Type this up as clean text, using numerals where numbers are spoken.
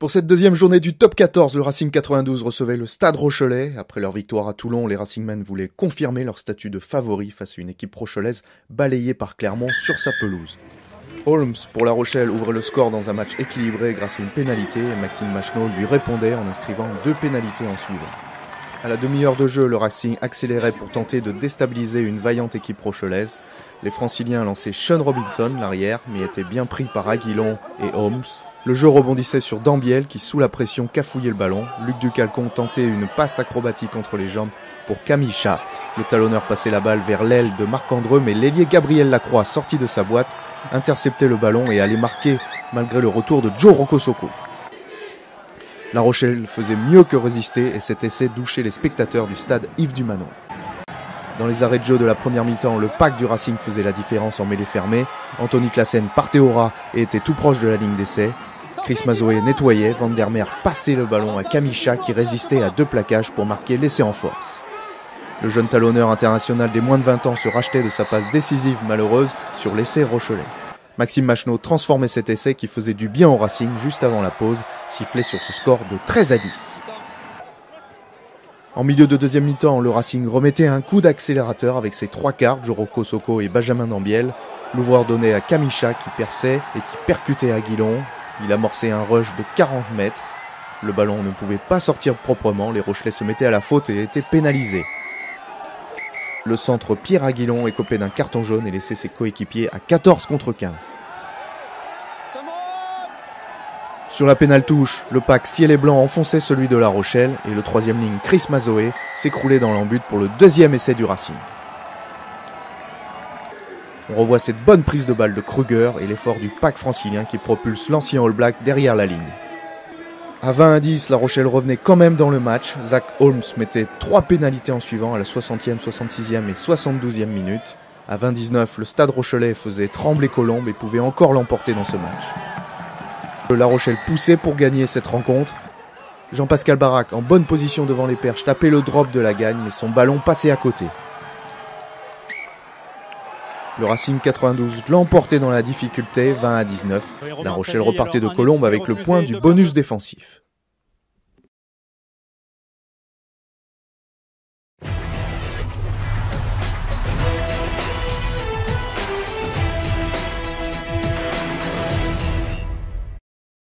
Pour cette deuxième journée du top 14, le Racing 92 recevait le Stade Rochelais. Après leur victoire à Toulon, les Racingmen voulaient confirmer leur statut de favori face à une équipe rochelaise balayée par Clermont sur sa pelouse. Holmes, pour La Rochelle, ouvre le score dans un match équilibré grâce à une pénalité et Maxime Machenaud lui répondait en inscrivant 2 pénalités en suivant. À la demi-heure de jeu, le Racing accélérait pour tenter de déstabiliser une vaillante équipe rochelaise. Les Franciliens lançaient Sean Robinson, l'arrière, mais étaient bien pris par Aguilon et Holmes. Le jeu rebondissait sur Dambiel qui, sous la pression, cafouillait le ballon. Luc Ducalcon tentait une passe acrobatique entre les jambes pour Kamisha. Le talonneur passait la balle vers l'aile de Marc-Andreu, mais l'ailier Gabriel Lacroix, sorti de sa boîte, interceptait le ballon et allait marquer malgré le retour de Joe Rokosoko. La Rochelle faisait mieux que résister et cet essai douchait les spectateurs du stade Yves Dumanon. Dans les arrêts de jeu de la première mi-temps, le pack du Racing faisait la différence en mêlée fermée. Anthony Classen partait au ras et était tout proche de la ligne d'essai. Chris Mazoé nettoyait, Van der Meer passait le ballon à Kamisha qui résistait à 2 plaquages pour marquer l'essai en force. Le jeune talonneur international des moins de 20 ans se rachetait de sa passe décisive malheureuse sur l'essai rochelais. Maxime Machenaud transformait cet essai qui faisait du bien au Racing juste avant la pause, sifflé sur ce score de 13-10. En milieu de deuxième mi-temps, le Racing remettait un coup d'accélérateur avec ses 3 quarts, Joe Rokosoko et Benjamin Dambiel. L'ouvreur donnait à Kamisha qui perçait et qui percutait Aguilon. Il amorçait un rush de 40 mètres. Le ballon ne pouvait pas sortir proprement, les Rochelais se mettaient à la faute et étaient pénalisés. Le centre Pierre Aguilon écopait d'un carton jaune et laissait ses coéquipiers à 14 contre 15. Sur la pénale touche, le pack ciel et blanc enfonçait celui de La Rochelle et le troisième ligne Chris Mazoé s'écroulait dans l'embut pour le deuxième essai du Racing. On revoit cette bonne prise de balle de Kruger et l'effort du pack francilien qui propulse l'ancien All Black derrière la ligne. À 20-10, La Rochelle revenait quand même dans le match. Zach Holmes mettait 3 pénalités en suivant à la 60e, 66e et 72e minute. À 20-19, le Stade Rochelais faisait trembler Colombes et pouvait encore l'emporter dans ce match. La Rochelle poussait pour gagner cette rencontre. Jean-Pascal Barak, en bonne position devant les perches, tapait le drop de la gagne, mais son ballon passait à côté. Le Racing 92 l'emportait dans la difficulté, 20-19. La Rochelle repartait de Colombes avec le point du bonus défensif.